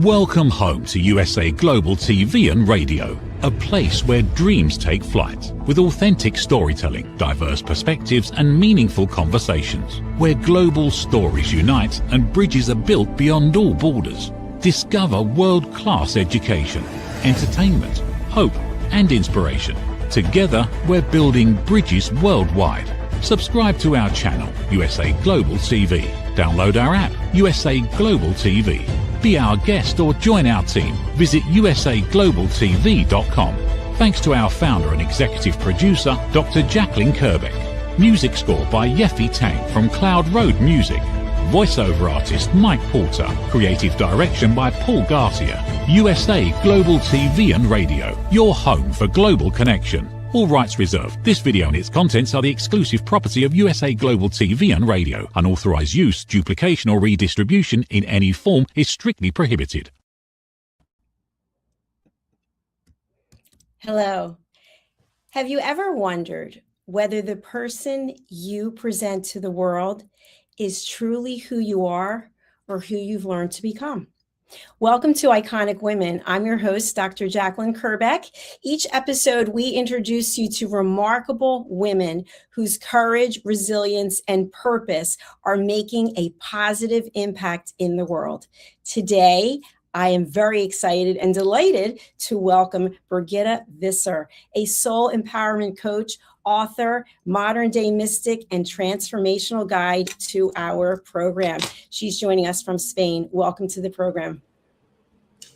Welcome home to USA Global TV and Radio, a place where dreams take flight, with authentic storytelling, diverse perspectives and meaningful conversations, where global stories unite and bridges are built beyond all borders. Discover world-class education, entertainment, hope and inspiration. Together, we're building bridges worldwide. Subscribe to our channel, USA Global TV. Download our app, USA Global TV. Be our guest or join our team. Visit usaglobaltv.com. Thanks to our founder and executive producer, Dr. Jacalyn Kerbeck. Music score by Yeffy Tang from Cloud Road Music. Voiceover artist Mike Porter. Creative direction by Paul Garcia. USA Global TV and Radio, your home for global connection. All rights reserved. This video and its contents are the exclusive property of USA Global TV and Radio. Unauthorized use, duplication or redistribution in any form is strictly prohibited. Hello. Have you ever wondered whether the person you present to the world is truly who you are or who you've learned to become? Welcome to Iconic Women. I'm your host, Dr. Jacalyn Kerbeck. Each episode, we introduce you to remarkable women whose courage, resilience, and purpose are making a positive impact in the world. Today, I am very excited and delighted to welcome Birgitta Visser, a soul empowerment coach, author, modern day mystic, and transformational guide to our program. She's joining us from Spain. Welcome to the program.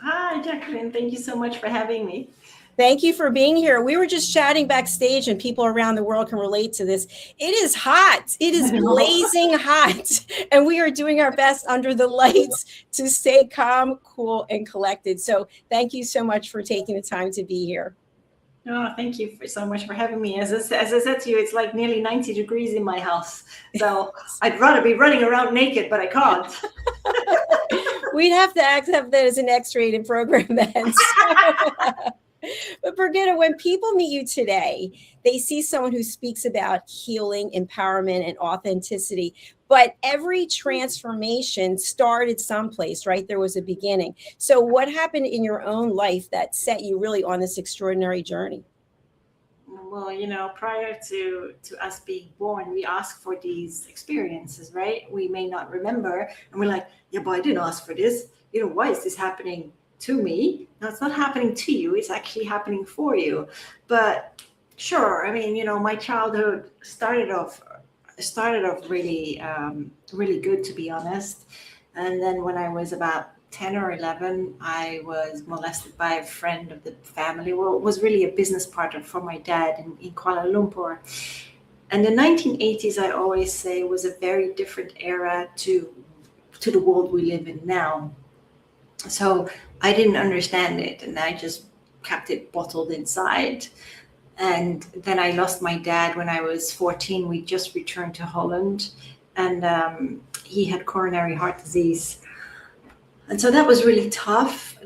Hi, Jacalyn. Thank you so much for having me. Thank you for being here. We were just chatting backstage, and people around the world can relate to this. It is hot. It is blazing hot. And we are doing our best under the lights to stay calm, cool, and collected. So thank you so much for taking the time to be here. Oh, thank you so much for having me. As I said to you, it's like nearly 90 degrees in my house. So I'd rather be running around naked, but I can't. We'd have to have that as an X-rated program then. But Birgitta, when people meet you today, they see someone who speaks about healing, empowerment, and authenticity. But every transformation started someplace, right? There was a beginning. So what happened in your own life that set you really on this extraordinary journey? Well, you know, prior to us being born, we ask for these experiences, right? We may not remember. And we're like, yeah, but I didn't ask for this. You know, why is this happening to me? No, it's not happening to you. It's actually happening for you. But sure, I mean, you know, my childhood started off really, really good, to be honest. And then when I was about 10 or 11, I was molested by a friend of the family. Well, it was really a business partner for my dad in Kuala Lumpur. And the 1980s, I always say, was a very different era to the world we live in now. So I didn't understand it, and I just kept it bottled inside. And then I lost my dad when I was 14. We just returned to Holland, and he had coronary heart disease. And so that was really tough.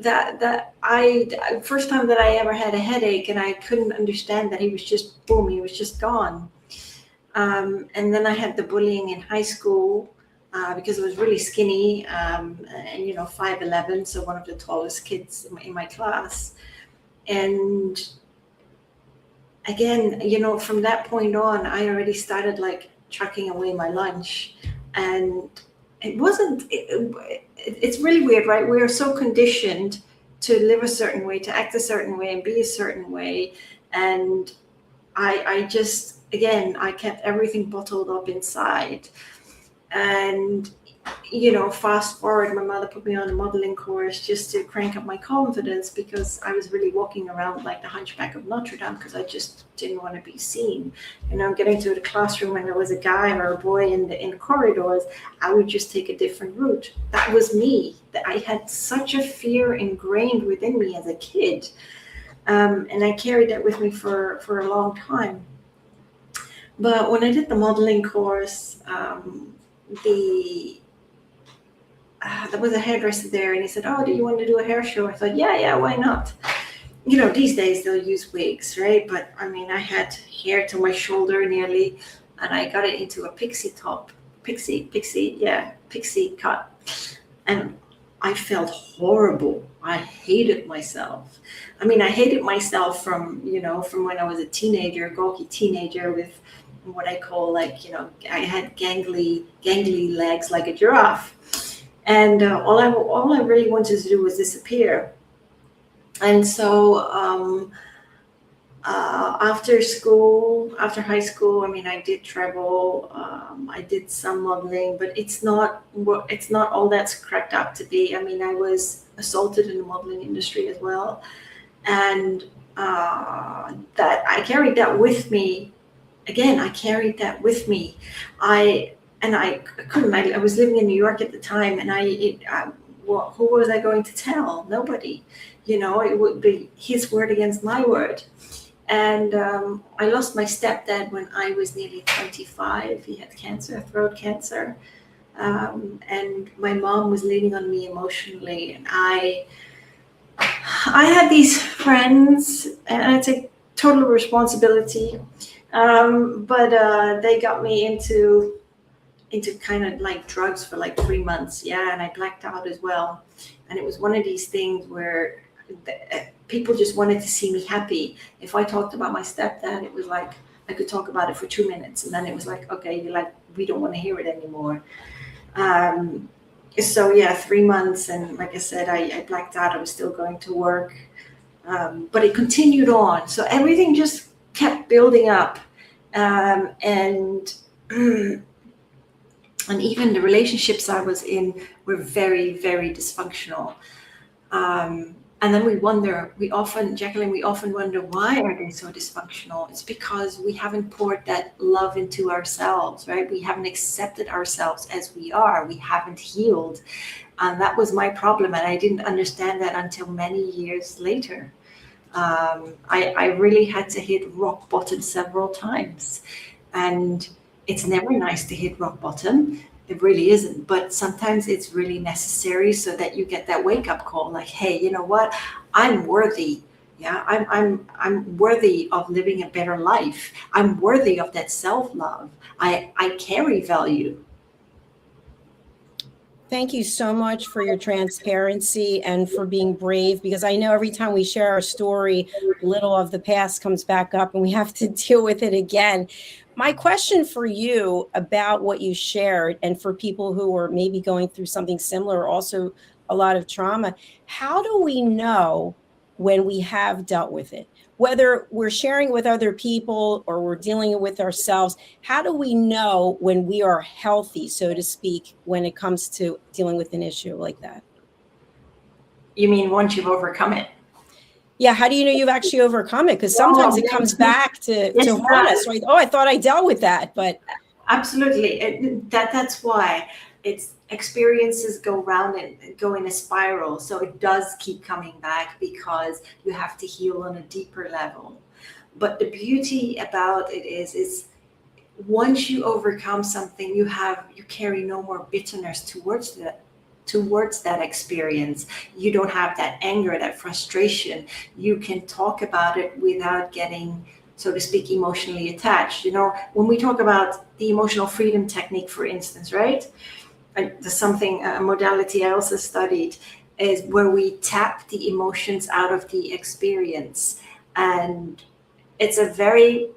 First time that I ever had a headache, and I couldn't understand that he was just boom, he was just gone. And then I had the bullying in high school because I was really skinny and, you know, 5'11", so one of the tallest kids in my class. And again, you know, from that point on, I already started like chucking away my lunch. And it's really weird, right? We are so conditioned to live a certain way, to act a certain way, and be a certain way. And I just, again, I kept everything bottled up inside. And, you know, fast forward, my mother put me on a modeling course just to crank up my confidence, because I was really walking around like the Hunchback of Notre Dame because I just didn't want to be seen. You know, getting to the classroom and there was a guy or a boy in the corridors, I would just take a different route. That was me. I had such a fear ingrained within me as a kid. And I carried that with me for a long time. But when I did the modeling course, there was a hairdresser there, and he said, "Oh, do you want to do a hair show?" I thought, yeah, why not? You know, these days they'll use wigs, right? But I mean, I had hair to my shoulder nearly, and I got it into a pixie cut. And I felt horrible. I hated myself. I mean, I hated myself from, from when I was a teenager, gawky teenager with what I call I had gangly legs like a giraffe. And all I really wanted to do was disappear. And so after school, after high school, I mean, I did travel. I did some modeling, but it's not all that's cracked up to be. I mean, I was assaulted in the modeling industry as well, and that I carried that with me. Again, I carried that with me. I couldn't. I was living in New York at the time, and who was I going to tell? Nobody. It would be his word against my word. And I lost my stepdad when I was nearly 25. He had cancer, throat cancer. And my mom was leaning on me emotionally. And I had these friends, and I take total responsibility. But they got me into kind of like drugs for like 3 months. Yeah. And I blacked out as well. And it was one of these things where people just wanted to see me happy. If I talked about my stepdad, it was like I could talk about it for 2 minutes, and then it was like, okay, we don't want to hear it anymore. So yeah, 3 months, and like I said, I blacked out. I was still going to work, but it continued on. So everything just kept building up, and and even the relationships I was in were very, very dysfunctional. And then Jacalyn, we often wonder, why are they so dysfunctional? It's because we haven't poured that love into ourselves, right? We haven't accepted ourselves as we are. We haven't healed. And that was my problem. And I didn't understand that until many years later. I really had to hit rock bottom several times. And it's never nice to hit rock bottom. It really isn't, but sometimes it's really necessary so that you get that wake up call, like, hey, you know what? I'm worthy. Yeah, I'm worthy of living a better life. I'm worthy of that self-love. I carry value. Thank you so much for your transparency and for being brave, because I know every time we share our story, little of the past comes back up and we have to deal with it again. My question for you about what you shared, and for people who are maybe going through something similar, also a lot of trauma, how do we know when we have dealt with it? Whether we're sharing with other people or we're dealing with ourselves, how do we know when we are healthy, so to speak, when it comes to dealing with an issue like that? You mean once you've overcome it? Yeah, how do you know you've actually overcome it? Because sometimes it comes back to haunt us, right? Oh, I thought I dealt with that, but absolutely. That's why it's experiences go round and go in a spiral. So it does keep coming back because you have to heal on a deeper level. But the beauty about it is once you overcome something, you carry no more bitterness towards that experience. You don't have that anger, that frustration. You can talk about it without getting, so to speak, emotionally attached. When we talk about the emotional freedom technique, for instance, right? And there's a modality I also studied, is where we tap the emotions out of the experience. And it's a very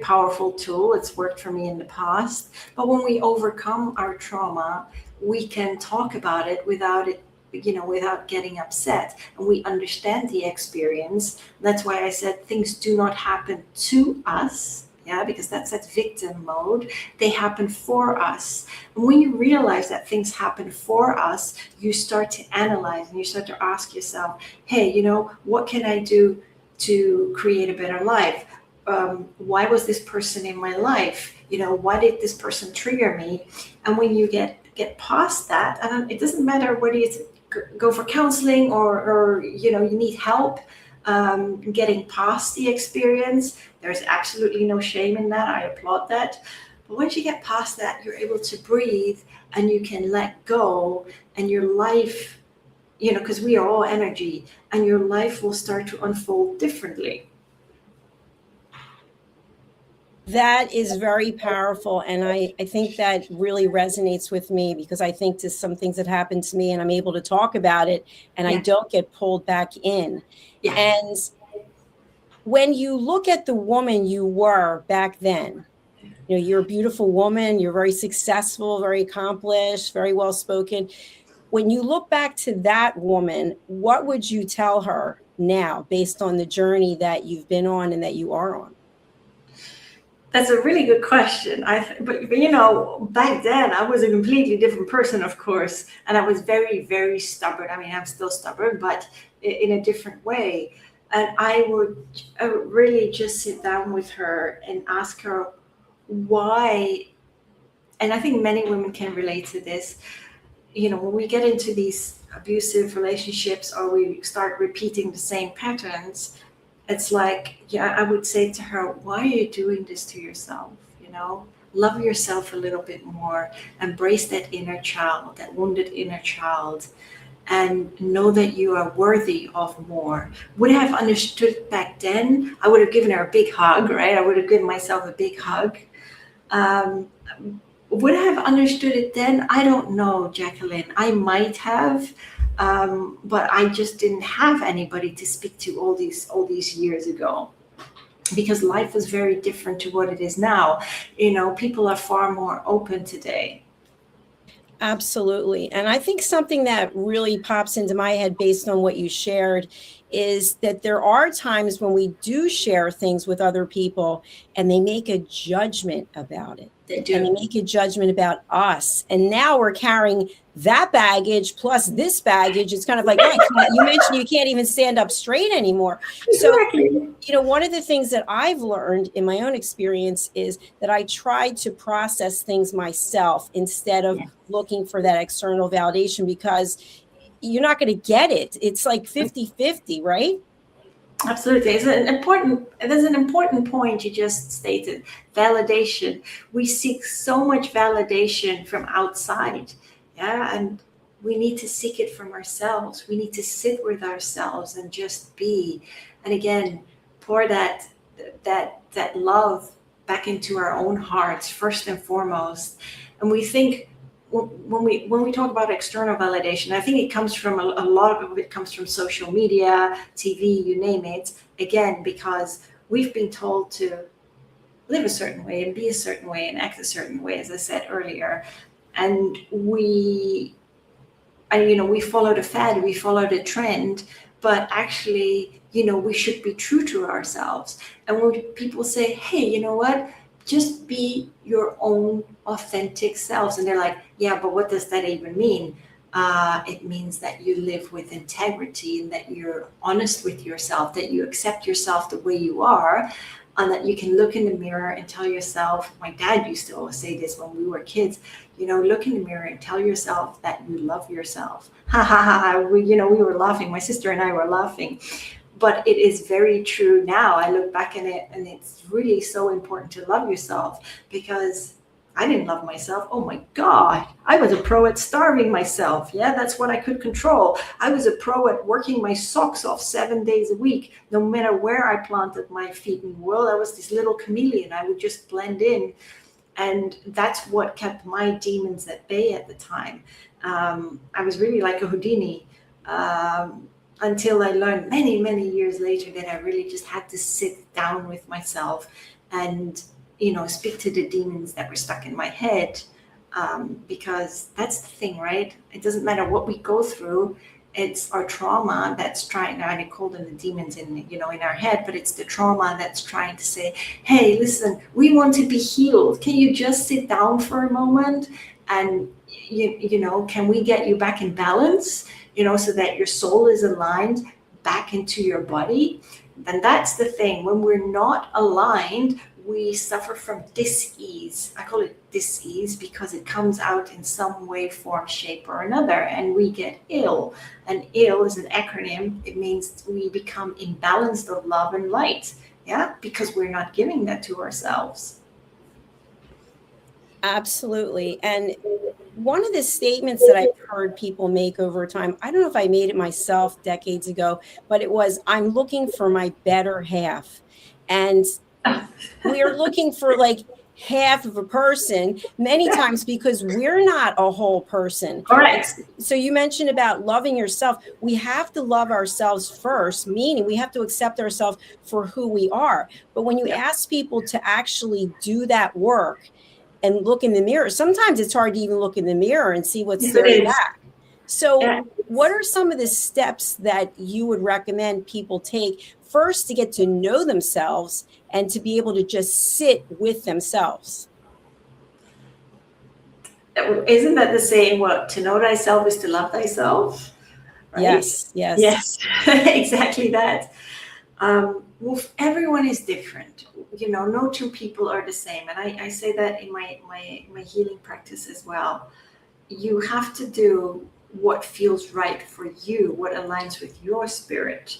powerful tool. It's worked for me in the past. But when we overcome our trauma, we can talk about it without getting upset, and we understand the experience. That's why I said things do not happen to us. Yeah, because that's that victim mode. They happen for us. And when you realize that things happen for us, you start to analyze and you start to ask yourself, hey, what can I do to create a better life? Why was this person in my life? Why did this person trigger me? And when you get past that, and it doesn't matter whether you go for counseling or you need help getting past the experience, there's absolutely no shame in that. I applaud that. But once you get past that, you're able to breathe and you can let go, and your life, because we are all energy, and your life will start to unfold differently. That is very powerful. And I think that really resonates with me, because I think to some things that happen to me and I'm able to talk about it and I don't get pulled back in. Yeah. And when you look at the woman you were back then, you know, you're a beautiful woman, you're very successful, very accomplished, very well spoken. When you look back to that woman, what would you tell her now based on the journey that you've been on and that you are on? That's a really good question. But you know, back then I was a completely different person, of course, and I was very, very stubborn. I mean, I'm still stubborn, but in a different way. And I would really just sit down with her and ask her why. And I think many women can relate to this. You know, when we get into these abusive relationships or we start repeating the same patterns, it's like, yeah, I would say to her, why are you doing this to yourself? You know, love yourself a little bit more, embrace that inner child, that wounded inner child, and know that you are worthy of more. Would I have understood back then? I would have given her a big hug, right? I would have given myself a big hug. Um, would I have understood it then? I don't know, Jacalyn. I might have, but I just didn't have anybody to speak to all these years ago, because life was very different to what it is now. You know, people are far more open today. Absolutely. And I think something that really pops into my head based on what you shared is that there are times when we do share things with other people and they make a judgment about it. They do. And they make a judgment about us. And now we're carrying that baggage plus this baggage. It's kind of like, oh, you mentioned you can't even stand up straight anymore. Exactly. So, you know, one of the things that I've learned in my own experience is that I try to process things myself instead of looking for that external validation, because you're not going to get it. It's like 50-50, right? Absolutely. There's an important point you just stated. Validation. We seek so much validation from outside. Yeah. And we need to seek it from ourselves. We need to sit with ourselves and just be. And again, pour that love back into our own hearts first and foremost. And we think, when we talk about external validation, I think it comes from a lot of it comes from social media, TV, you name it. Again, because we've been told to live a certain way and be a certain way and act a certain way, as I said earlier, and we follow the fad, we follow the trend, but actually, you know, we should be true to ourselves. And when people say, hey, you know what? Just be your own authentic selves. And they're like, yeah, but what does that even mean? It means that you live with integrity and that you're honest with yourself, that you accept yourself the way you are, and that you can look in the mirror and tell yourself, my dad used to always say this when we were kids, you know, look in the mirror and tell yourself that you love yourself. Ha ha ha. We were laughing. My sister and I were laughing. But it is very true now. I look back at it and it's really so important to love yourself, because I didn't love myself. Oh my God. I was a pro at starving myself. Yeah, that's what I could control. I was a pro at working my socks off 7 days a week. No matter where I planted my feet in the world, I was this little chameleon. I would just blend in. And that's what kept my demons at bay at the time. I was really like a Houdini. Until I learned many, many years later that I really just had to sit down with myself and, you know, speak to the demons that were stuck in my head. Because that's the thing, right? It doesn't matter what we go through. It's our trauma that's trying, I call them the demons in our head, but it's the trauma that's trying to say, hey, listen, we want to be healed. Can you just sit down for a moment? And, can we get you back in balance? So that your soul is aligned back into your body. And that's the thing. When we're not aligned, we suffer from dis-ease. I call it dis-ease because it comes out in some way, form, shape, or another, and we get ill. And ill is an acronym. It means we become imbalanced of love and light. Yeah, because we're not giving that to ourselves. Absolutely. And one of the statements that I've heard people make over time, I don't know if I made it myself decades ago, but it was, I'm looking for my better half. And we're looking for like half of a person many times because we're not a whole person. Correct. So you mentioned about loving yourself. We have to love ourselves first, meaning we have to accept ourselves for who we are. But when you ask people to actually do that work and look in the mirror, sometimes it's hard to even look in the mirror and see what's staring back. So what are some of the steps that you would recommend people take first to get to know themselves and to be able to just sit with themselves? Isn't that the saying, what, to know thyself is to love thyself? Right? Yes. Exactly that. Well, everyone is different. No two people are the same. And I say that in my healing practice as well. You have to do what feels right for you, what aligns with your spirit.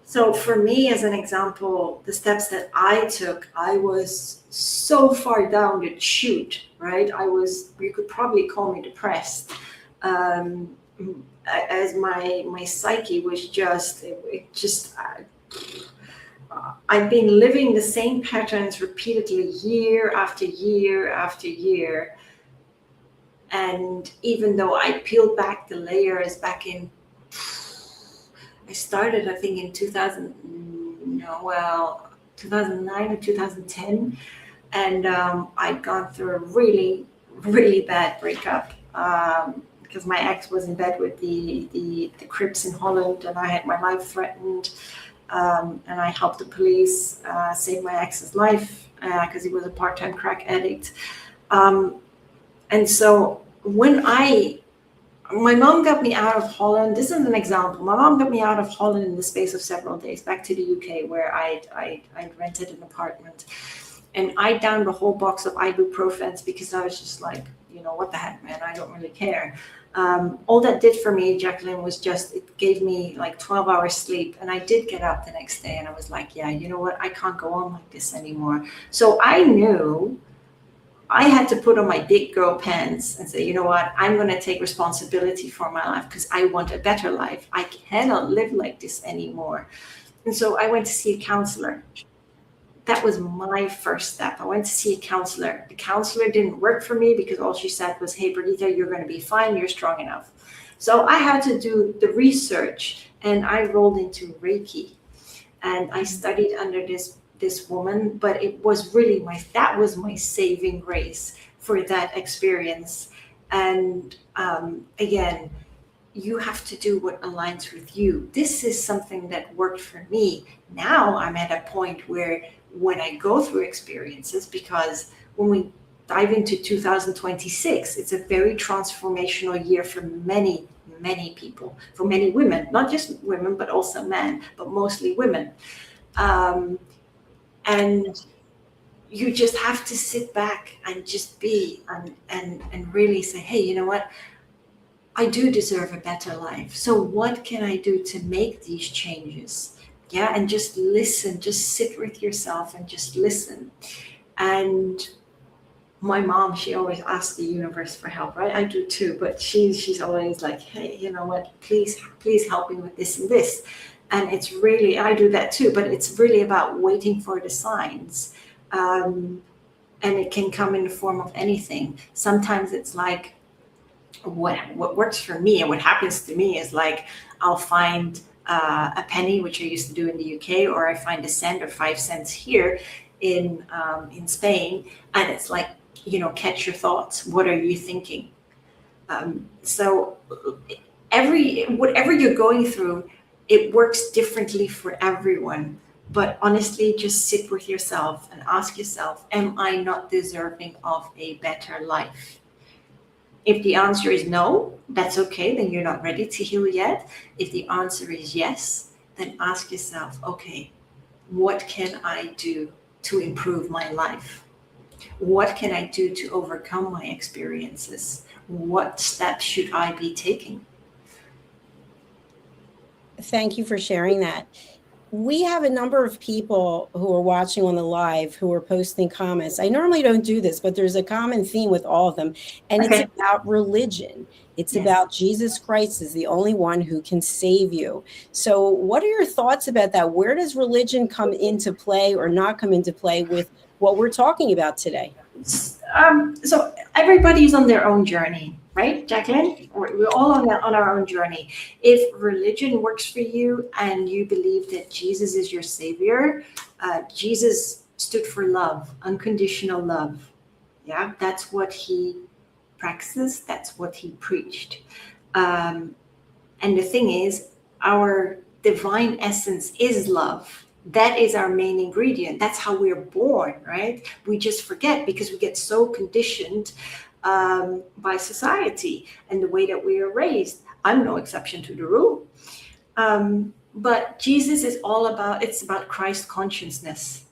So for me, as an example, the steps that I took, I was so far down the chute, right? You could probably call me depressed. As my psyche was I've been living the same patterns repeatedly year after year after year. And even though I peeled back the layers I started, I think, in 2009 or 2010. And I'd gone through a really, really bad breakup because my ex was in bed with the Crips in Holland, and I had my life threatened. And I helped the police save my ex's life because he was a part-time crack addict. And so when my mom got me out of Holland. This is an example. My mom got me out of Holland in the space of several days, back to the UK, where I'd rented an apartment. And I downed a whole box of ibuprofens because I was just like, what the heck, man, I don't really care. All that did for me, Jacalyn, was it gave me like 12 hours sleep. And I did get up the next day and I was like, yeah, you know what? I can't go on like this anymore. So I knew I had to put on my big girl pants and say, you know what, I'm going to take responsibility for my life because I want a better life. I cannot live like this anymore. And so I went to see a counselor. That was my first step. I went to see a counselor. The counselor didn't work for me because all she said was, hey, Birgitta, you're going to be fine. You're strong enough. So I had to do the research, and I rolled into Reiki. And I studied under this woman, but it was really that was my saving grace for that experience. And again, you have to do what aligns with you. This is something that worked for me. Now I'm at a point where when I go through experiences, because when we dive into 2026, it's a very transformational year for many, many people, for many women, not just women, but also men, but mostly women. And you just have to sit back and just be and really say, hey, you know what? I do deserve a better life. So what can I do to make these changes? Yeah, and just listen, just sit with yourself and just listen. And my mom, she always asks the universe for help, right? I do too, but she's always like, hey, you know what? Please help me with this and this. And it's really, I do that too, but it's really about waiting for the signs. And it can come in the form of anything. Sometimes it's like, what works for me and what happens to me is like, I'll find a penny, which I used to do in the UK, or I find a cent or 5 cents here in Spain. And it's like, catch your thoughts. What are you thinking? So whatever you're going through, it works differently for everyone. But honestly, just sit with yourself and ask yourself, am I not deserving of a better life? If the answer is no, that's okay, then you're not ready to heal yet. If the answer is yes, then ask yourself, okay, what can I do to improve my life? What can I do to overcome my experiences? What steps should I be taking? Thank you for sharing that. we have a number of people who are watching on the live who are posting comments. I normally don't do this, but there's a common theme with all of them, and it's about religion. It's about Jesus Christ is the only one who can save you. So what are your thoughts about that? Where does religion come into play or not come into play with what we're talking about today? So everybody's on their own journey, right, Jacalyn? We're all on our own journey. If religion works for you and you believe that Jesus is your savior, Jesus stood for love, unconditional love. Yeah, that's what he practiced. That's what he preached. And the thing is, our divine essence is love. That is our main ingredient. That's how we're born, right? We just forget because we get so conditioned by society and the way that we are raised. I'm no exception to the rule. But Jesus is it's about Christ consciousness.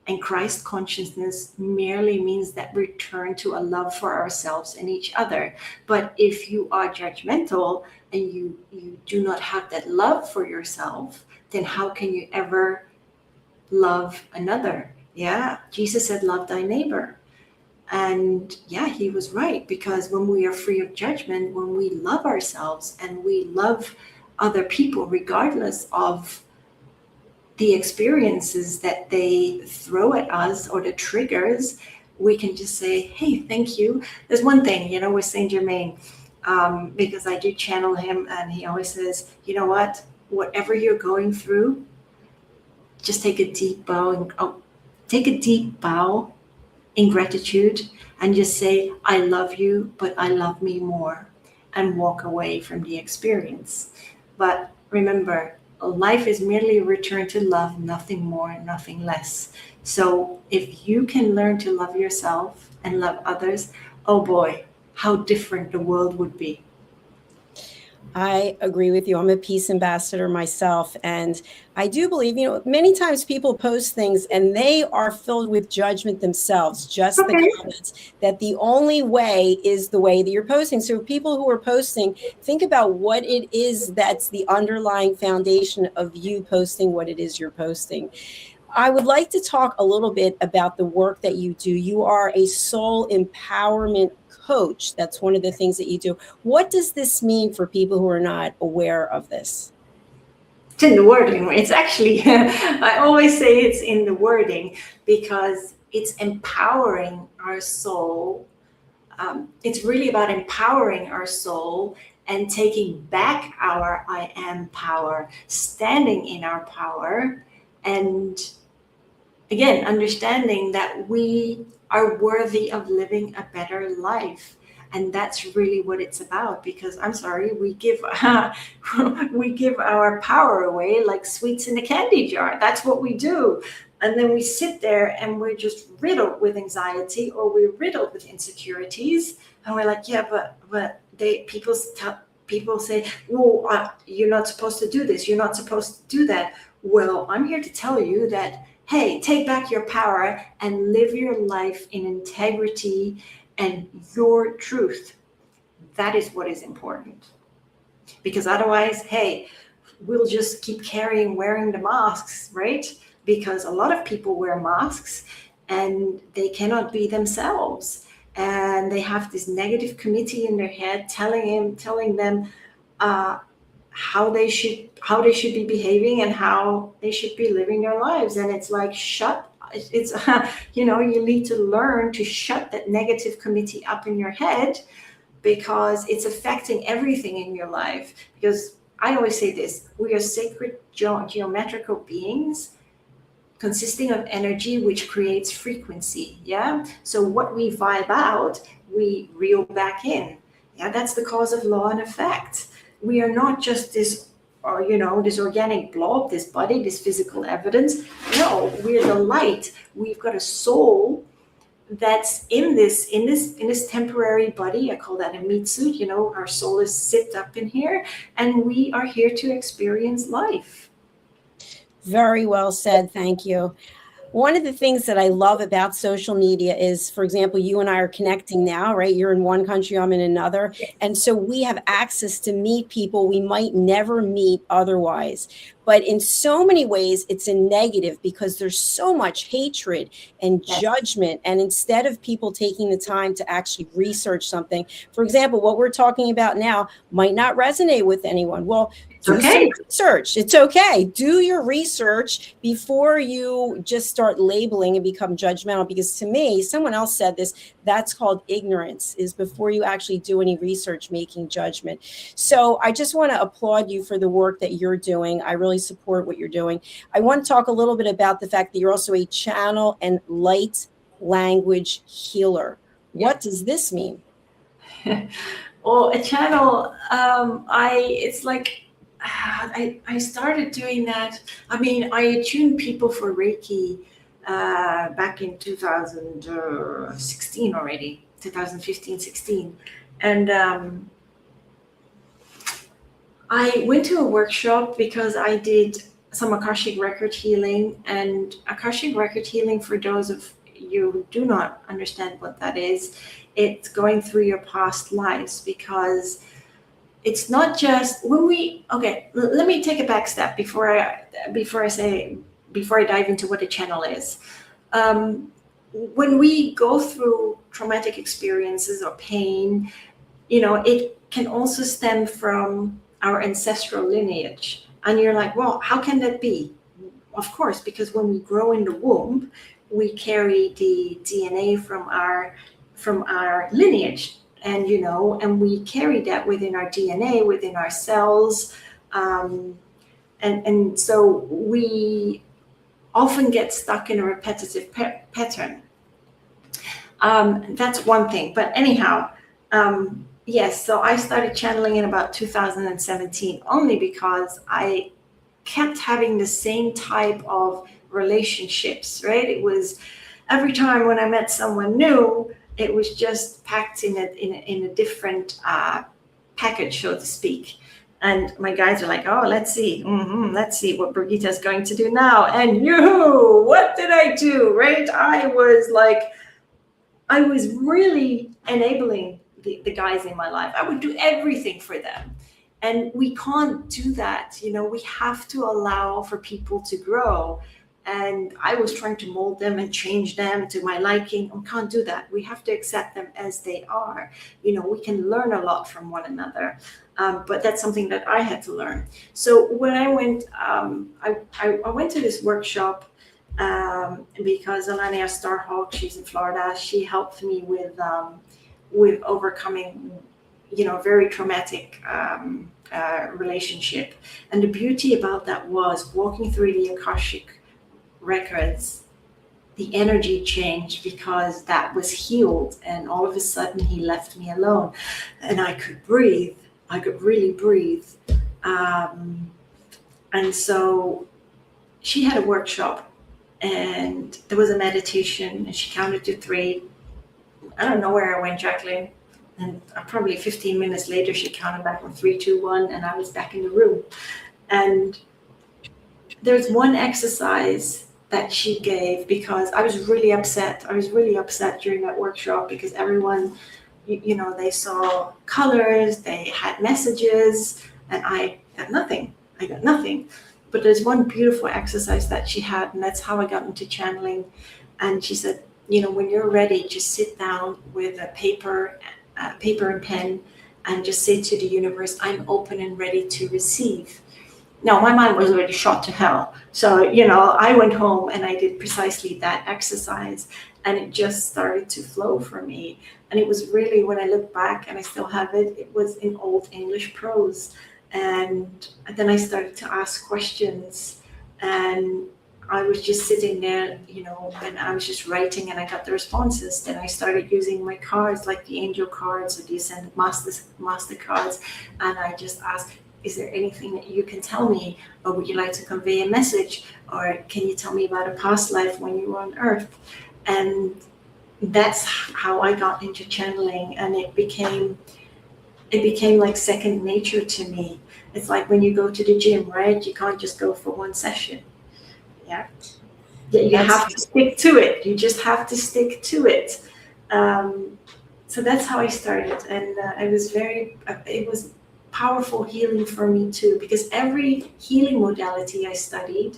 And Christ consciousness merely means that return to a love for ourselves and each other. But if you are judgmental and you do not have that love for yourself, then how can you ever love another? Yeah, Jesus said, love thy neighbor. And yeah, he was right, because when we are free of judgment, when we love ourselves and we love other people, regardless of the experiences that they throw at us or the triggers, we can just say, hey, thank you. There's one thing, with Saint Germain, because I do channel him, and he always says, you know what, whatever you're going through, just take a deep bow in gratitude and just say, I love you, but I love me more, and walk away from the experience. But remember, life is merely a return to love, nothing more, nothing less. So if you can learn to love yourself and love others, oh boy, how different the world would be. I agree with you. I'm a peace ambassador myself. And I do believe, many times people post things and they are filled with judgment themselves, just the comments, that the only way is the way that you're posting. So people who are posting, think about what it is that's the underlying foundation of you posting what it is you're posting. I would like to talk a little bit about the work that you do. You are a soul empowerment coach. That's one of the things that you do. What does this mean for people who are not aware of this? It's in the wording. It's actually, I always say it's in the wording because it's empowering our soul. It's really about empowering our soul and taking back our I am power, standing in our power, and again, understanding that we are worthy of living a better life. And that's really what it's about, because I'm sorry, we give our power away like sweets in a candy jar. That's what we do. And then we sit there and we're just riddled with anxiety, or we're riddled with insecurities. And we're like, yeah, but people say, well, you're not supposed to do this. You're not supposed to do that. Well, I'm here to tell you that, hey, take back your power and live your life in integrity and your truth. That is what is important. Because otherwise, hey, we'll just keep wearing the masks, right? Because a lot of people wear masks and they cannot be themselves. And they have this negative committee in their head telling them how they should be behaving and how they should be living their lives. And it's like, you need to learn to shut that negative committee up in your head, because it's affecting everything in your life. Because I always say this, we are sacred geometrical beings consisting of energy, which creates frequency. Yeah. So what we vibe out, we reel back in. Yeah. That's the cause of law and effect. We are not just this organic blob, this body, this physical evidence. No, we're the light. We've got a soul that's in this temporary body. I call that a meat suit. Our soul is zipped up in here, and we are here to experience life. Very well said. Thank you. One of the things that I love about social media is, for example, you and I are connecting now, right? You're in one country, I'm in another. And so we have access to meet people we might never meet otherwise. But in so many ways, it's a negative because there's so much hatred and judgment. And instead of people taking the time to actually research something, for example, what we're talking about now might not resonate with anyone. Well, do some research. It's okay. Do your research before you just start labeling and become judgmental. Because to me, someone else said this, that's called ignorance, is before you actually do any research, making judgment. So I just want to applaud you for the work that you're doing. I really support what you're doing. I want to talk a little bit about the fact that you're also a channel and light language healer. What does this mean? Well, a channel, it's like, I started doing that. I mean, I attuned people for Reiki back in 2016 already, 2015, 16. And I went to a workshop because I did some Akashic record healing. And Akashic record healing, for those of you who do not understand what that is, it's going through your past lives, because it's not just when let me take a back step before I dive into what a channel is. When we go through traumatic experiences or pain, it can also stem from our ancestral lineage. And you're like, well, how can that be? Of course, because when we grow in the womb, we carry the DNA from our lineage. And, and we carry that within our DNA, within our cells. And so we often get stuck in a repetitive pattern. That's one thing. But anyhow, yes, so I started channeling in about 2017, only because I kept having the same type of relationships, right? It was every time when I met someone new, it was just packed in a different package, so to speak. And my guys are like, oh, let's see what Birgitta's going to do now. And what did I do, right? I was really enabling the guys in my life. I would do everything for them. And we can't do that. We have to allow for people to grow. And I was trying to mold them and change them to my liking. We can't do that. We have to accept them as they are. We can learn a lot from one another. But that's something that I had to learn. So when I went, I went to this workshop because Alania Starhawk, she's in Florida, she helped me with overcoming, very traumatic relationship. And the beauty about that was walking through the Akashic records, the energy changed because that was healed. And all of a sudden he left me alone and I could breathe. I could really breathe. And so she had a workshop and there was a meditation and she counted to 3. I don't know where I went, Jacalyn. And probably 15 minutes later, she counted back from 3, 2, 1, and I was back in the room. And there's one exercise that she gave because I was really upset. I was really upset during that workshop because everyone, they saw colors, they had messages, and I got nothing. But there's one beautiful exercise that she had, and that's how I got into channeling. And she said, when you're ready, just sit down with a paper and pen and just say to the universe, I'm open and ready to receive. Now, my mind was already shot to hell. So, I went home and I did precisely that exercise and it just started to flow for me. And it was really, when I look back and I still have it, it was in Old English prose. And then I started to ask questions and I was just sitting there, and I was just writing and I got the responses. Then I started using my cards, like the angel cards or the Ascended Master cards. And I just asked, is there anything that you can tell me? Or would you like to convey a message? Or can you tell me about a past life when you were on Earth? And that's how I got into channeling. And it became like second nature to me. It's like when you go to the gym, right? You can't just go for one session. Yeah. You have to stick to it. You just have to stick to it. So that's how I started, and it was powerful healing for me too, because every healing modality I studied,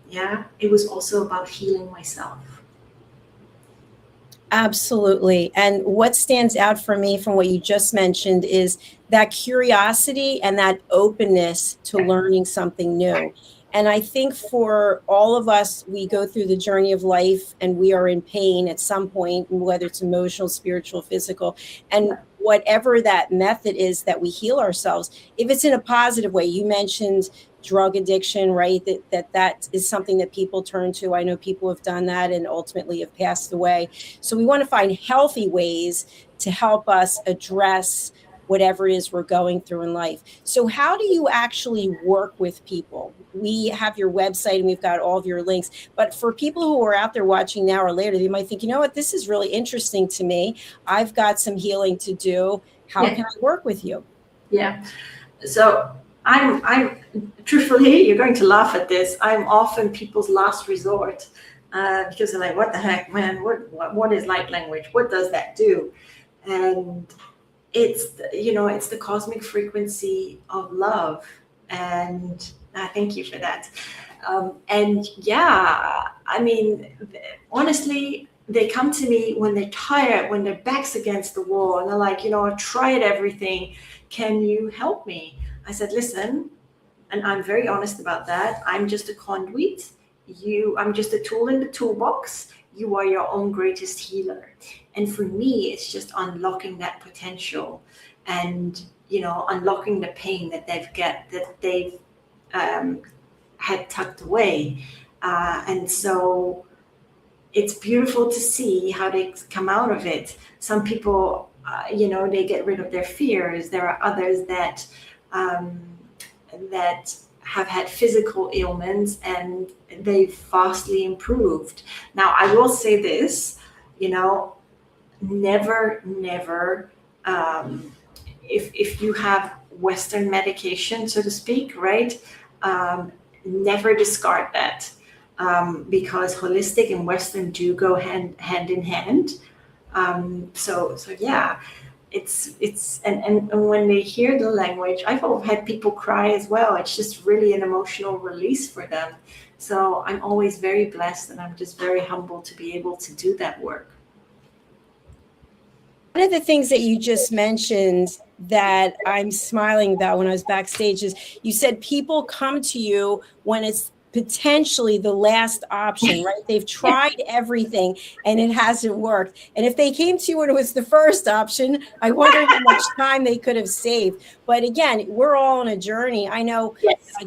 it was also about healing myself. Absolutely. And what stands out for me from what you just mentioned is that curiosity and that openness to learning something new. And I think for all of us, we go through the journey of life and we are in pain at some point, whether it's emotional, spiritual, physical, and whatever that method is that we heal ourselves, if it's in a positive way. You mentioned drug addiction, right? That is something that people turn to. I know people have done that and ultimately have passed away. So we want to find healthy ways to help us address whatever it is we're going through in life. So how do you actually work with people? We have your website and we've got all of your links, but for people who are out there watching now or later, they might think, you know what, this is really interesting to me. I've got some healing to do. How can I work with you? Yeah. So I'm truthfully, you're going to laugh at this, I'm often people's last resort, because they're like, what the heck, man, what is light language? What does that do? And it's the cosmic frequency of love, and I thank you for that. And I mean, honestly, they come to me when they're tired, when their back's against the wall, and they're like, I've tried everything. Can you help me? I said, listen, and I'm very honest about that. I'm just a conduit. I'm just a tool in the toolbox. You are your own greatest healer. And for me, it's just unlocking that potential and, unlocking the pain that they've had tucked away. And so it's beautiful to see how they come out of it. Some people, they get rid of their fears. There are others that have had physical ailments and they've vastly improved. Now, I will say this, never, if you have Western medication, so to speak, right? Never discard that, because holistic and Western do go hand in hand. So yeah. It's and when they hear the language, I've had people cry as well. It's just really an emotional release for them. So I'm always very blessed, and I'm just very humbled to be able to do that work. One of the things that you just mentioned that I'm smiling about when I was backstage is you said people come to you when it's potentially the last option, right? They've tried everything and it hasn't worked. And if they came to you when it was the first option, I wonder how much time they could have saved. But again, we're all on a journey. I know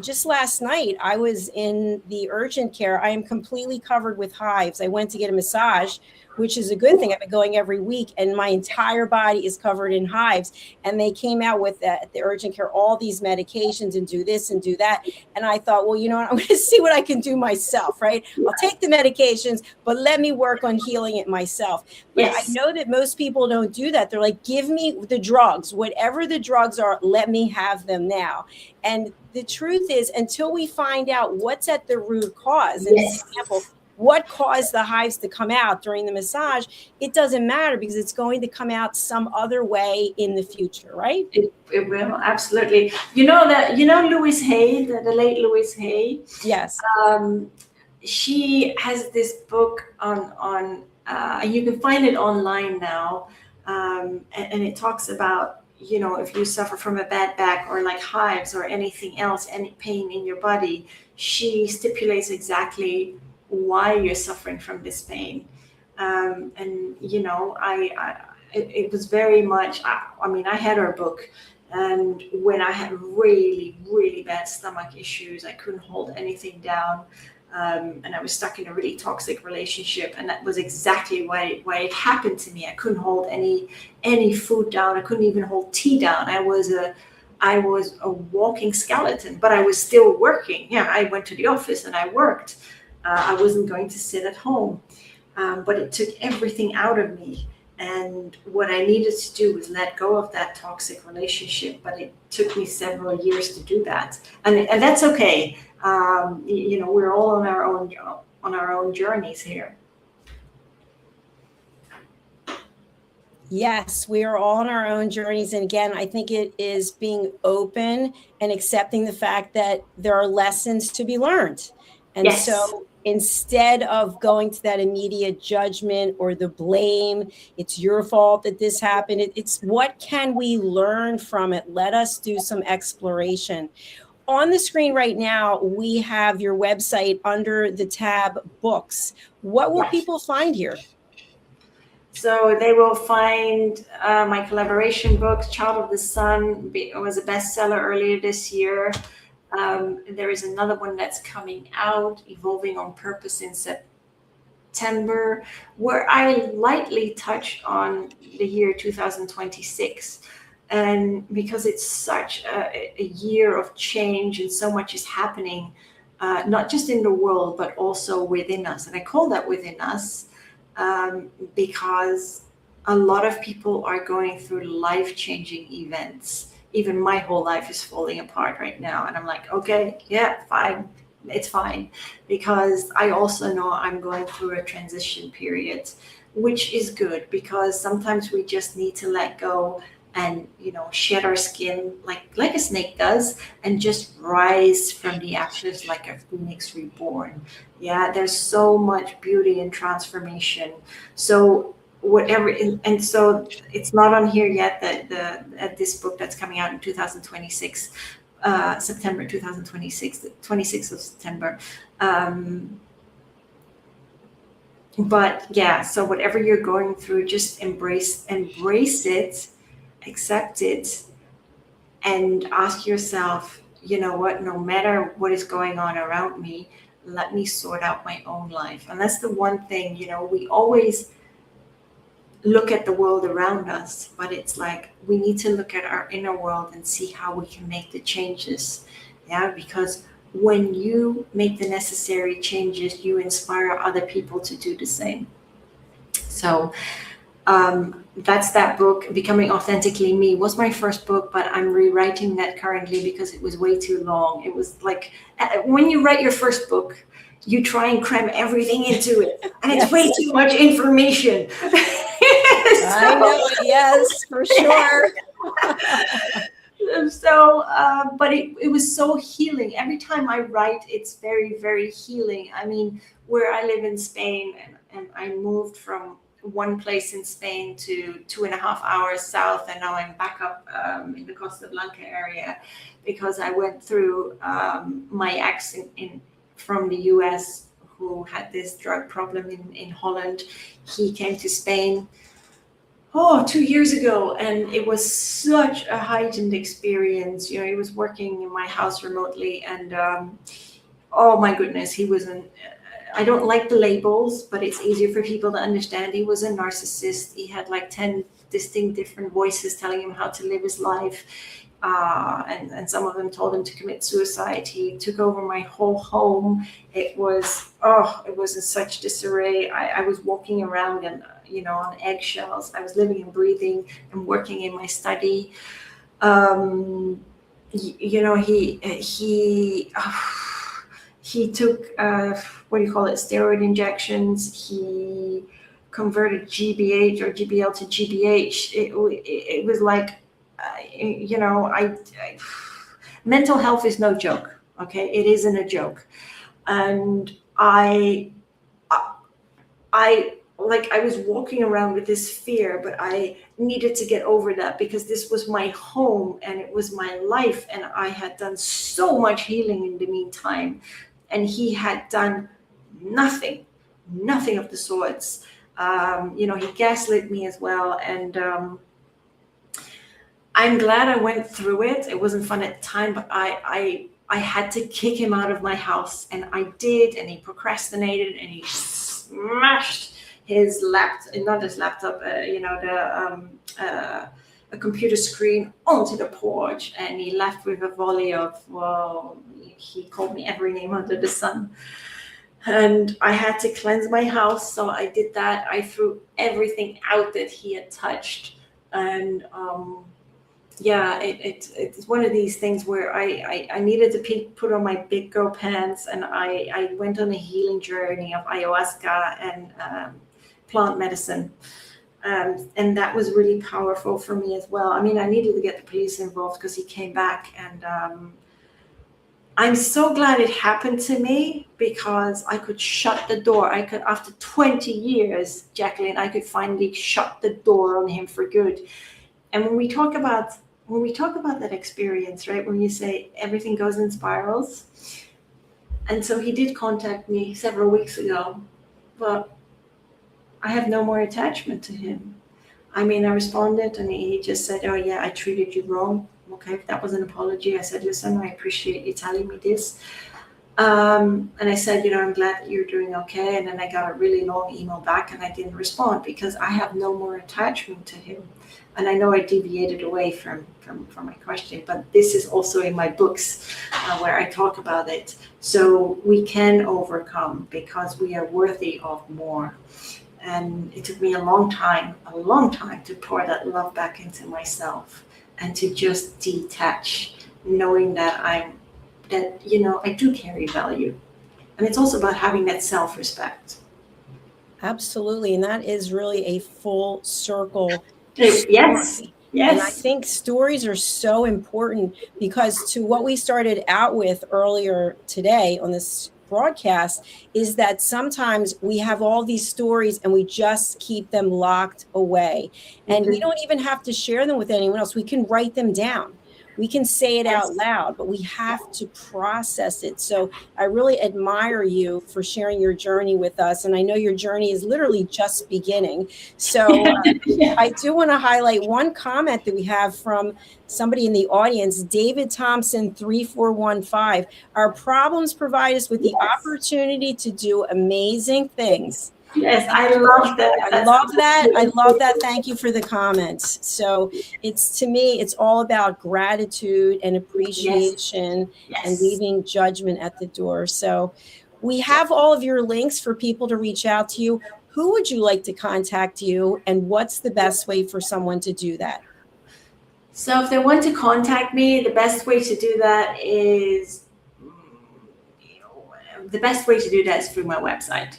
just last night, I was in the urgent care. I am completely covered with hives. I went to get a massage, which is a good thing. I've been going every week and my entire body is covered in hives. And they came out with at the urgent care, all these medications and do this and do that. And I thought, well, you know what? I'm going to see what I can do myself, right? I'll take the medications, but let me work on healing it myself. But I know that most people don't do that. They're like, give me the drugs, whatever the drugs are, let me have them now. And the truth is, until we find out what's at the root cause, and for example, what caused the hives to come out during the massage, it doesn't matter because it's going to come out some other way in the future, right? It will, absolutely. Louise Hay, the late Louise Hay? Yes. She has this book on you can find it online now, and it talks about, if you suffer from a bad back or like hives or anything else, any pain in your body, she stipulates exactly why you're suffering from this pain. It was very much, I had her book, and when I had really, really bad stomach issues, I couldn't hold anything down. And I was stuck in a really toxic relationship, and that was exactly why it happened to me. I couldn't hold any food down. I couldn't even hold tea down. I was a walking skeleton, but I was still working. Yeah, I went to the office and I worked. I wasn't going to sit at home, but it took everything out of me. And what I needed to do was let go of that toxic relationship, but it took me several years to do that. And that's okay. We're all on our on our own journeys here. Yes, we are all on our own journeys. And again, I think it is being open and accepting the fact that there are lessons to be learned. And Yes. so instead of going to that immediate judgment or the blame, it's your fault that this happened. It's what can we learn from it? Let us do some exploration. On the screen right now, we have your website under the tab books. What will people find here? So they will find my collaboration books. Child of the Sun was a bestseller earlier this year. There is another one that's coming out, Evolving on Purpose, in September, where I lightly touch on the year 2026. And because it's such a year of change and so much is happening, not just in the world, but also within us. And I call that within us because a lot of people are going through life-changing events. Even my whole life is falling apart right now. And I'm like, okay, yeah, fine. It's fine. Because I also know I'm going through a transition period, which is good because sometimes we just need to let go and, you know, shed our skin like a snake does and just rise from the ashes like a phoenix reborn. Yeah, there's so much beauty and transformation. So whatever, and so it's not on here yet that this book that's coming out in 2026, September 2026, the 26th of September. But yeah, so whatever you're going through, just embrace it, accept it, and ask yourself, you know what, no matter what is going on around me, let me sort out my own life. And that's the one thing, you know, we always look at the world around us, but it's like we need to look at our inner world and see how we can make the changes. Yeah, because when you make the necessary changes, you inspire other people to do the same. So that's that book. Becoming Authentically Me was my first book, but I'm rewriting that currently because it was way too long. It was like when you write your first book, you try and cram everything into it, and it's way too much information. I know, yes, for sure. So, but it was so healing. Every time I write, it's very, very healing. I mean, where I live in Spain, and I moved from one place in Spain to 2.5 hours south, and now I'm back up in the Costa Blanca area because I went through my ex from the US who had this drug problem in Holland. He came to Spain 2 years ago, and it was such a heightened experience. You know, he was working in my house remotely, and oh my goodness, he was I don't like the labels, but it's easier for people to understand. He was a narcissist. He had like 10 distinct different voices telling him how to live his life. And some of them told him to commit suicide. He took over my whole home. It was in such disarray. I was walking around and, you know, on eggshells. I was living and breathing and working in my study. You know, he took, steroid injections. He converted GBH or GBL to GBH. It was like, you know, mental health is no joke. Okay, it isn't a joke. And I was walking around with this fear, but I needed to get over that because this was my home and it was my life, and I had done so much healing in the meantime, and he had done nothing of the sorts. You know, he gaslit me as well, and I'm glad I went through it. It wasn't fun at the time, but I had to kick him out of my house, and I did, and he procrastinated, and he smashed his laptop, a computer screen onto the porch, and he left with a volley of, well, he called me every name under the sun. And I had to cleanse my house, so I did that. I threw everything out that he had touched, and Yeah, it's one of these things where I needed to put on my big girl pants, and I went on a healing journey of ayahuasca and plant medicine. And that was really powerful for me as well. I mean, I needed to get the police involved because he came back, and I'm so glad it happened to me, because I could shut the door. I could, after 20 years, Jacalyn, I could finally shut the door on him for good. And when we talk about that experience, right, when you say everything goes in spirals, and so he did contact me several weeks ago, but I have no more attachment to him. I mean, I responded, and he just said, "Oh yeah, I treated you wrong." Okay, that was an apology. I said, "Listen, I appreciate you telling me this." And I said, I'm glad that you're doing okay. And then I got a really long email back, and I didn't respond because I have no more attachment to him. And I know I deviated away from my question, but this is also in my books where I talk about it. So we can overcome because we are worthy of more. And it took me a long time to pour that love back into myself and to just detach, knowing that I do carry value. And it's also about having that self-respect. Absolutely. And that is really a full circle. Yes. Yes. And I think stories are so important, because to what we started out with earlier today on this broadcast is that sometimes we have all these stories and we just keep them locked away. And we don't even have to share them with anyone else. We can write them down. We can say it out loud, but we have to process it. So I really admire you for sharing your journey with us. And I know your journey is literally just beginning. So I do want to highlight one comment that we have from somebody in the audience, David Thompson 3415. Our problems provide us with the opportunity to do amazing things. Yes, I love that. I love that. I love that. Thank you for the comments. So to me, it's all about gratitude and appreciation and leaving judgment at the door. So we have all of your links for people to reach out to you. Who would you like to contact you, and what's the best way for someone to do that? So if they want to contact me, the best way to do that is through my website.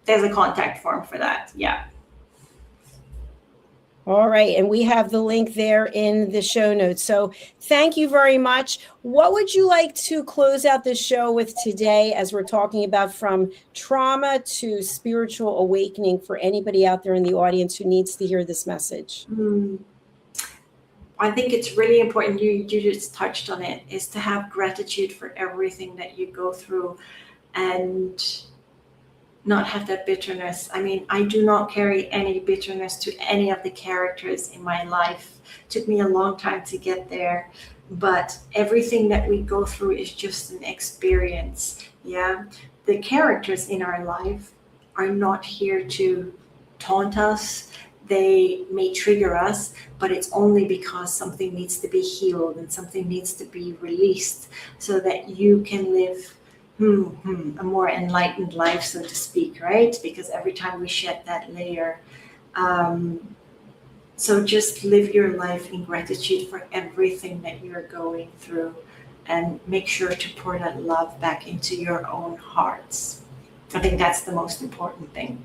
There's a contact form for that. Yeah. All right. And we have the link there in the show notes. So thank you very much. What would you like to close out the show with today, as we're talking about from trauma to spiritual awakening, for anybody out there in the audience who needs to hear this message? I think it's really important, you just touched on it, is to have gratitude for everything that you go through and not have that bitterness. I mean, I do not carry any bitterness to any of the characters in my life. It took me a long time to get there, but everything that we go through is just an experience. Yeah. The characters in our life are not here to taunt us. They may trigger us, but it's only because something needs to be healed and something needs to be released so that you can live a more enlightened life, so to speak, right? Because every time we shed that layer, so just live your life in gratitude for everything that you're going through, and make sure to pour that love back into your own hearts. I think that's the most important thing.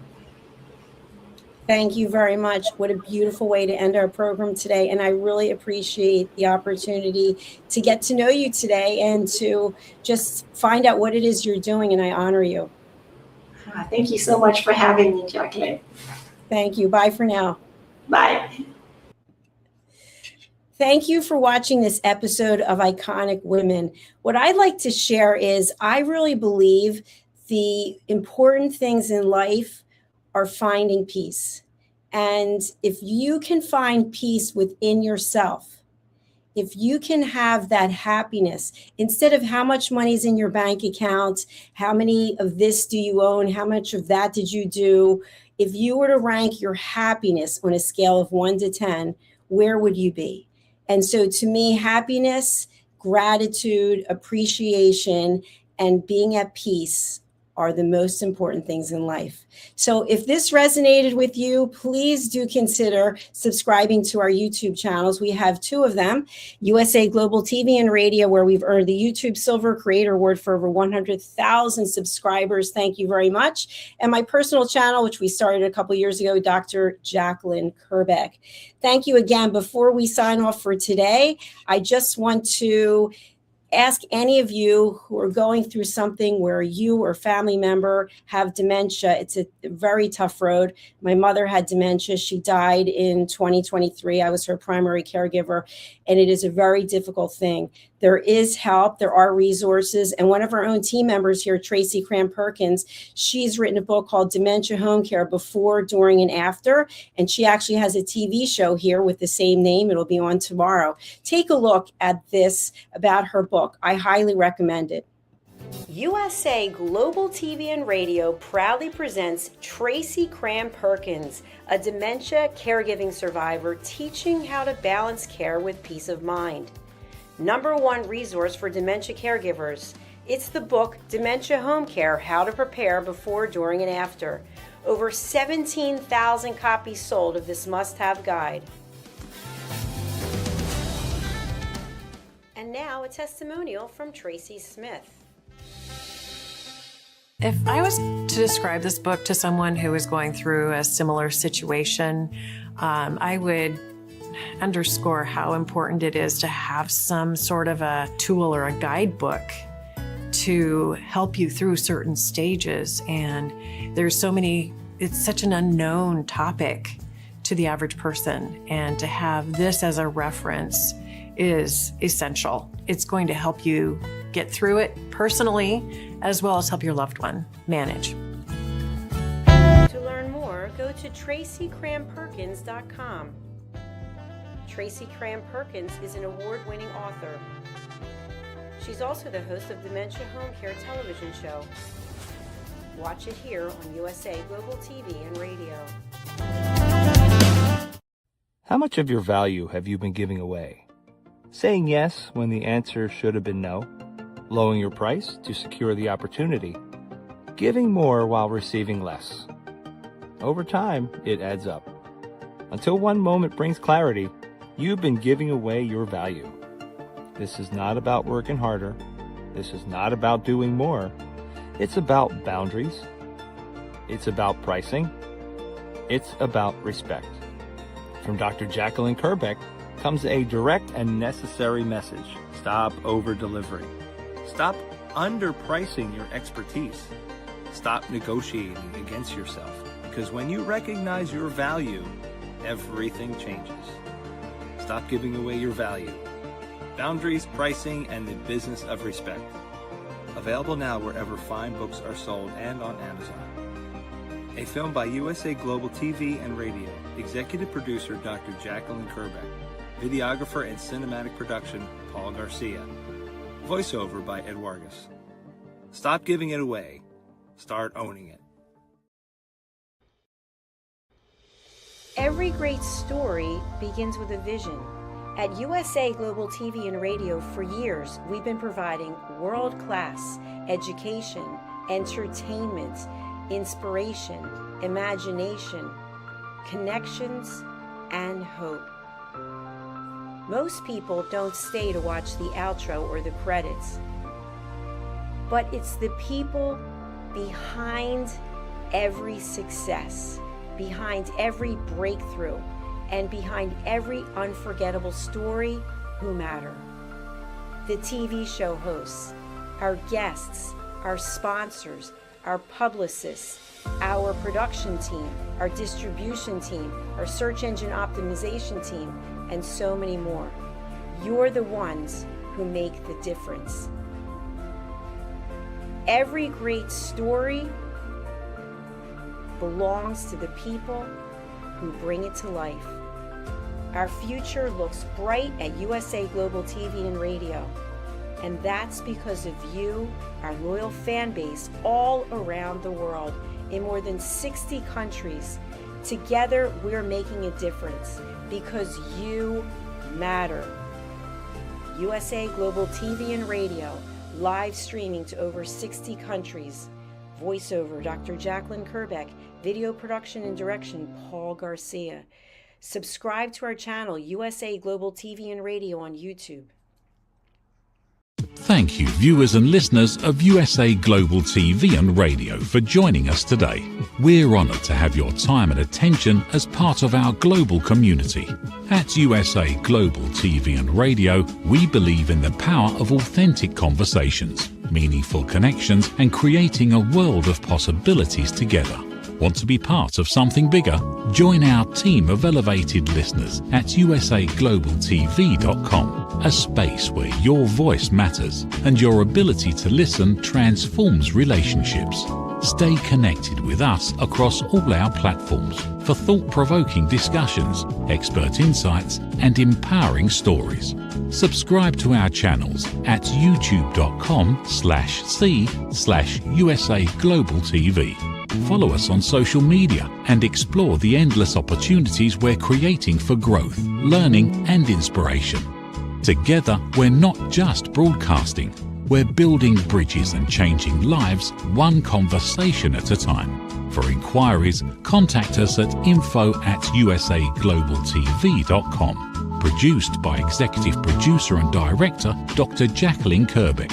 Thank you very much. What a beautiful way to end our program today. And I really appreciate the opportunity to get to know you today and to just find out what it is you're doing. And I honor you. Thank you so much for having me, Jacalyn. Thank you. Bye for now. Bye. Thank you for watching this episode of Iconic Women. What I'd like to share is I really believe the important things in life are finding peace. And if you can find peace within yourself, if you can have that happiness, instead of how much money is in your bank account, how many of this do you own, how much of that did you do, if you were to rank your happiness on a scale of 1 to 10, where would you be? And so to me, happiness, gratitude, appreciation, and being at peace are the most important things in life. So if this resonated with you, please do consider subscribing to our YouTube channels. We have two of them, USA Global TV and Radio, where we've earned the YouTube Silver Creator Award for over 100,000 subscribers. Thank you very much. And my personal channel, which we started a couple years ago, Dr. Jacalyn Kerbeck. Thank you again. Before we sign off for today, I just want to ask any of you who are going through something where you or family member have dementia. It's a very tough road. My mother had dementia. She died in 2023. I was her primary caregiver, and it is a very difficult thing. There is help. There are resources. And one of our own team members here, Tracy Cram-Perkins, she's written a book called Dementia Home Care Before, During, and After. And she actually has a TV show here with the same name. It'll be on tomorrow. Take a look at this about her book. I highly recommend it. USA Global TV and Radio proudly presents Tracy Cram-Perkins, a dementia caregiving survivor teaching how to balance care with peace of mind. #1 resource for dementia caregivers. It's the book Dementia Home Care, How to Prepare Before, During, and After. Over 17,000 copies sold of this must-have guide. And now a testimonial from Tracy Smith. If I was to describe this book to someone who is going through a similar situation, I would underscore how important it is to have some sort of a tool or a guidebook to help you through certain stages. And there's so many, it's such an unknown topic to the average person. And to have this as a reference is essential. It's going to help you get through it personally, as well as help your loved one manage. To learn more, go to tracycramperkins.com. Tracy Cram-Perkins is an award-winning author. She's also the host of Dementia Home Care television show. Watch it here on USA Global TV and Radio. How much of your value have you been giving away? Saying yes when the answer should have been no? Lowering your price to secure the opportunity? Giving more while receiving less? Over time, it adds up. Until one moment brings clarity, you've been giving away your value. This is not about working harder. This is not about doing more. It's about boundaries. It's about pricing. It's about respect. From Dr. Jacalyn Kerbeck comes a direct and necessary message. Stop over-delivering. Stop underpricing your expertise. Stop negotiating against yourself. Because when you recognize your value, everything changes. Stop giving away your value. Boundaries, pricing, and the business of respect. Available now wherever fine books are sold and on Amazon. A film by USA Global TV and Radio. Executive producer Dr. Jacalyn Kerbeck. Videographer and cinematic production Paul Garcia. Voiceover by Ed Wargas. Stop giving it away. Start owning it. Every great story begins with a vision. At USA Global TV and Radio for years, we've been providing world-class education, entertainment, inspiration, imagination, connections, and hope. Most people don't stay to watch the outro or the credits, but it's the people behind every success, behind every breakthrough, and behind every unforgettable story who matter. The TV show hosts, our guests, our sponsors, our publicists, our production team, our distribution team, our search engine optimization team, and so many more. You're the ones who make the difference. Every great story belongs to the people who bring it to life. Our future looks bright at USA Global TV and Radio, and that's because of you, our loyal fan base all around the world in more than 60 countries. Together, we're making a difference because you matter. USA Global TV and Radio, live streaming to over 60 countries. Voiceover, Dr. Jacalyn Kerbeck. Video production and direction, Paul Garcia. Subscribe to our channel, USA Global TV and Radio on YouTube. Thank you, viewers and listeners of USA Global TV and Radio, for joining us today. We're honoured to have your time and attention as part of our global community. At USA Global TV and Radio, we believe in the power of authentic conversations, meaningful connections, and creating a world of possibilities together. Want to be part of something bigger? Join our team of elevated listeners at usaglobaltv.com, a space where your voice matters and your ability to listen transforms relationships. Stay connected with us across all our platforms for thought-provoking discussions, expert insights, and empowering stories. Subscribe to our channels at youtube.com/c/usaglobaltv. Follow us on social media and explore the endless opportunities we're creating for growth, learning, and inspiration. Together, we're not just broadcasting, we're building bridges and changing lives one conversation at a time. For inquiries, contact us at info@usaglobaltv.com. Produced by Executive Producer and Director Dr. Jacalyn Kerbeck.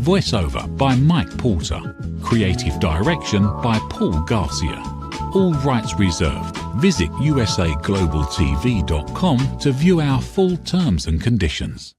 Voiceover by Mike Porter. Creative direction by Paul Garcia. All rights reserved. Visit usaglobaltv.com to view our full terms and conditions.